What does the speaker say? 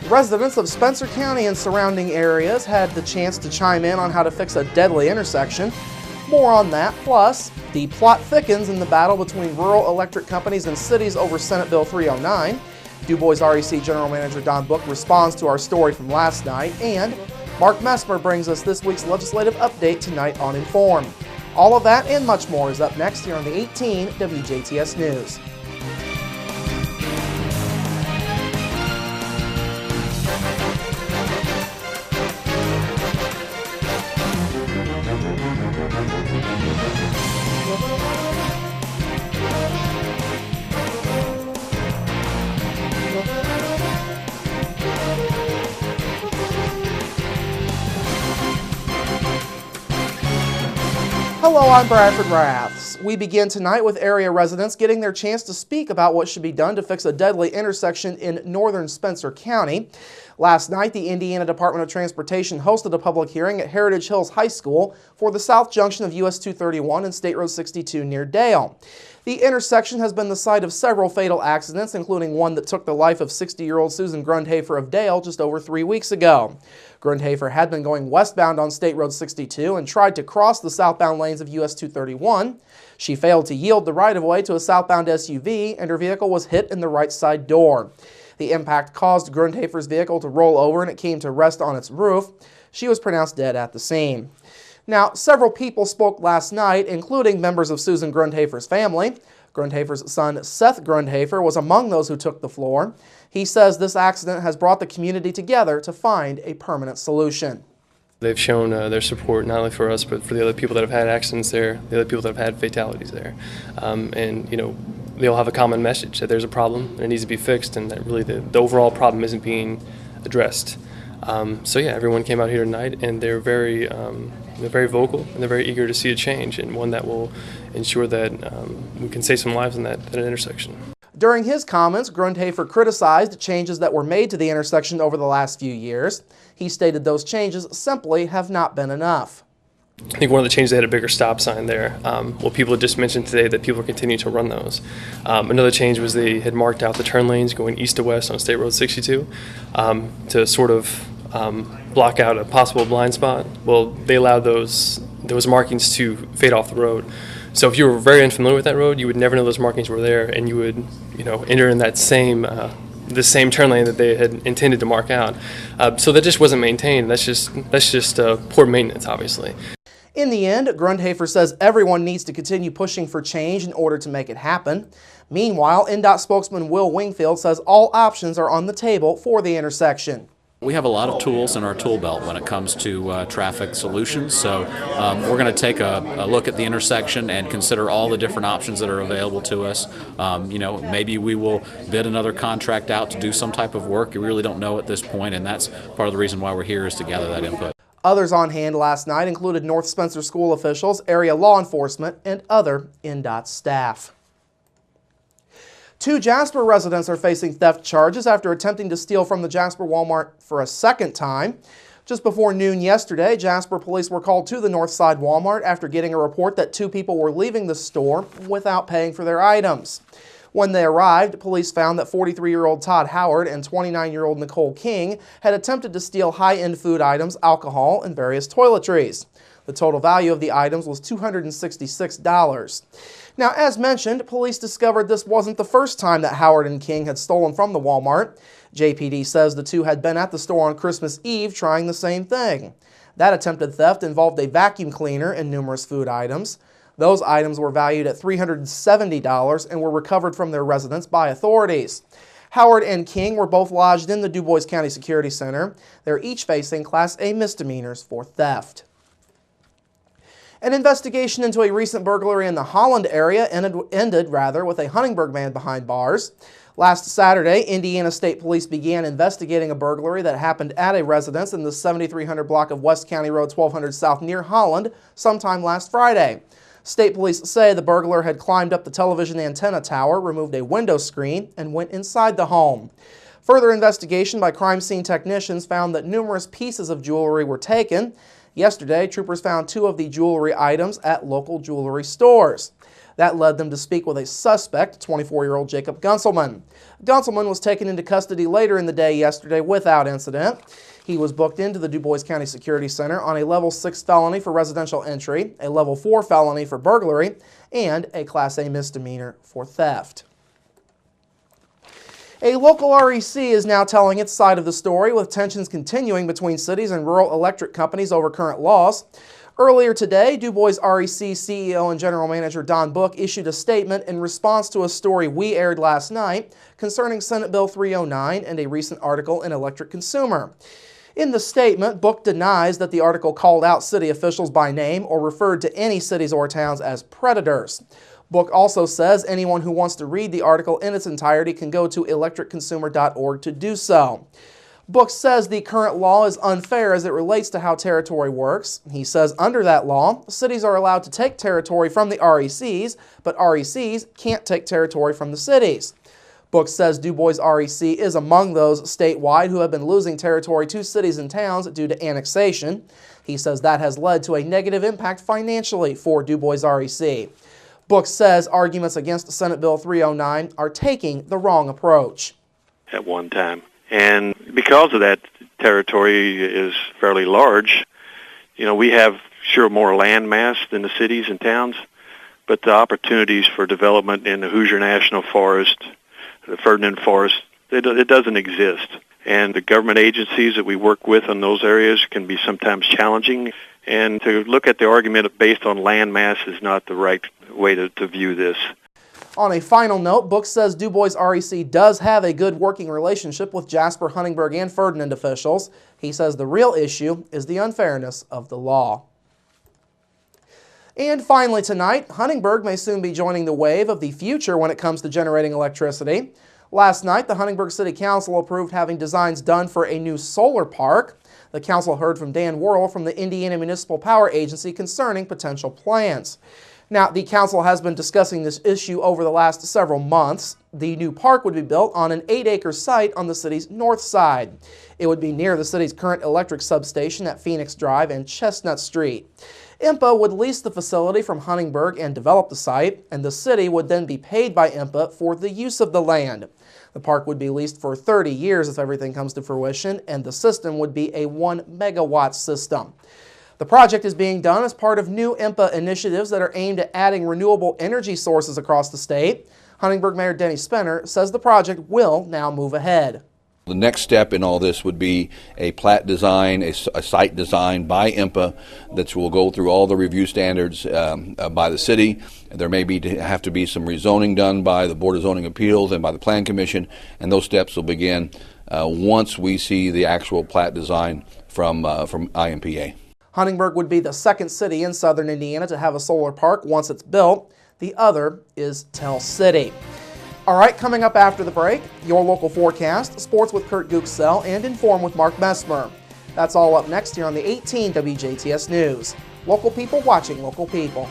Residents of Spencer County and surrounding areas had the chance to chime in on how to fix a deadly intersection. More on that, plus the plot thickens in the battle between rural electric companies and cities over Senate Bill 309. Dubois REC General Manager Don Book responds to our story from last night, and Mark Messmer brings us this week's legislative update tonight on Inform. All of that and much more is up next here on the 18 WJTS News. Hello, I'm Bradford Raths. We begin tonight with area residents getting their chance to speak about what should be done to fix a deadly intersection in northern Spencer County. Last night, the Indiana Department of Transportation hosted a public hearing at Heritage Hills High School for the south junction of US 231 and State Road 62 near Dale. The intersection has been the site of several fatal accidents, including one that took the life of 60-year-old Susan Grundhafer of Dale just over 3 weeks ago. Grundhafer had been going westbound on State Road 62 and tried to cross the southbound lanes of US 231. She failed to yield the right-of-way to a southbound SUV, and her vehicle was hit in the right side door. The impact caused Grundhafer's vehicle to roll over and it came to rest on its roof. She was pronounced dead at the scene. Now, several people spoke last night, including members of Susan Grundhafer's family. Grundhafer's son, Seth Grundhafer, was among those who took the floor. He says this accident has brought the community together to find a permanent solution. They've shown their support not only for us, but for the other people that have had accidents there, the other people that have had fatalities there. And, you know, they all have a common message that there's a problem and it needs to be fixed, and that really the overall problem isn't being addressed. So yeah, everyone came out here tonight, and they're very vocal, and they're very eager to see a change, and one that will ensure that we can save some lives in that intersection. During his comments, Grundhafer criticized changes that were made to the intersection over the last few years. He stated those changes simply have not been enough. I think one of the changes, they had a bigger stop sign there. Well, people had just mentioned today that people are continuing to run those. Another change was they had marked out the turn lanes going east to west on State Road 62 to sort of block out a possible blind spot. Well, they allowed those markings to fade off the road. So if you were very unfamiliar with that road, you would never know those markings were there, and you would, you know, enter in that same the same turn lane that they had intended to mark out. So that just wasn't maintained. That's just poor maintenance, obviously. In the end, Grundhafer says everyone needs to continue pushing for change in order to make it happen. Meanwhile, NDOT spokesman Will Wingfield says all options are on the table for the intersection. We have a lot of tools in our tool belt when it comes to traffic solutions, so we're going to take a look at the intersection and consider all the different options that are available to us. You know, maybe we will bid another contract out to do some type of work. We really don't know at this point, and that's part of the reason why we're here, is to gather that input. Others on hand last night included North Spencer school officials, area law enforcement, and other NDOT staff. 2 Jasper residents are facing theft charges after attempting to steal from the Jasper Walmart for a second time. Just before noon yesterday, Jasper police were called to the Northside Walmart after getting a report that 2 people were leaving the store without paying for their items. When they arrived, police found that 43-year-old Todd Howard and 29-year-old Nicole King had attempted to steal high-end food items, alcohol, and various toiletries. The total value of the items was $266. Now, as mentioned, police discovered this wasn't the first time that Howard and King had stolen from the Walmart. JPD says the 2 had been at the store on Christmas Eve trying the same thing. That attempted theft involved a vacuum cleaner and numerous food items. Those items were valued at $370 and were recovered from their residence by authorities. Howard and King were both lodged in the Dubois County Security Center. They're each facing Class A misdemeanors for theft. An investigation into a recent burglary in the Holland area ended with a Huntingburg man behind bars. Last Saturday, Indiana State Police began investigating a burglary that happened at a residence in the 7300 block of West County Road 1200 South near Holland sometime last Friday. State Police say the burglar had climbed up the television antenna tower, removed a window screen, and went inside the home. Further investigation by crime scene technicians found that numerous pieces of jewelry were taken. Yesterday, troopers found 2 of the jewelry items at local jewelry stores. That led them to speak with a suspect, 24-year-old Jacob Gunselman. Gunselman was taken into custody later in the day yesterday without incident. He was booked into the Dubois County Security Center on a level 6 felony for residential entry, a level 4 felony for burglary, and a Class A misdemeanor for theft. A local REC is now telling its side of the story, with tensions continuing between cities and rural electric companies over current laws. Earlier today, Dubois REC CEO and General Manager Don Book issued a statement in response to a story we aired last night concerning Senate Bill 309 and a recent article in Electric Consumer. In the statement, Book denies that the article called out city officials by name or referred to any cities or towns as predators. Book also says anyone who wants to read the article in its entirety can go to electricconsumer.org to do so. Book says the current law is unfair as it relates to how territory works. He says under that law, cities are allowed to take territory from the RECs, but RECs can't take territory from the cities. Book says Dubois REC is among those statewide who have been losing territory to cities and towns due to annexation. He says that has led to a negative impact financially for Dubois REC. Book says arguments against Senate Bill 309 are taking the wrong approach. At one time. And because of that, territory is fairly large. You know, we have sure more land mass than the cities and towns, but the opportunities for development in the Hoosier National Forest, the Ferdinand Forest, it doesn't exist. And the government agencies that we work with in those areas can be sometimes challenging. And to look at the argument based on land mass is not the right way to view this. On a final note, Book says Dubois REC does have a good working relationship with Jasper, Huntingburg, and Ferdinand officials. He says the real issue is the unfairness of the law. And finally tonight, Huntingburg may soon be joining the wave of the future when it comes to generating electricity. Last night, the Huntingburg City Council approved having designs done for a new solar park. The council heard from Dan Worrell from the Indiana Municipal Power Agency concerning potential plans. Now, the council has been discussing this issue over the last several months. The new park would be built on an 8-acre site on the city's north side. It would be near the city's current electric substation at Phoenix Drive and Chestnut Street. IMPA would lease the facility from Huntingburg and develop the site, and the city would then be paid by IMPA for the use of the land. The park would be leased for 30 years if everything comes to fruition, and the system would be a 1-megawatt system. The project is being done as part of new IMPA initiatives that are aimed at adding renewable energy sources across the state. Huntingburg Mayor Denny Spenner says the project will now move ahead. The next step in all this would be a plat design, a site design by IMPA that will go through all the review standards by the city. There may have to be some rezoning done by the Board of Zoning Appeals and by the Plan Commission, and those steps will begin once we see the actual plat design from IMPA. Huntingburg would be the second city in southern Indiana to have a solar park once it's built. The other is Tell City. All right, coming up after the break, your local forecast, sports with Kurt Gooksell, and Inform with Mark Messmer. That's all up next here on the 18 WJTS News. Local people watching local people.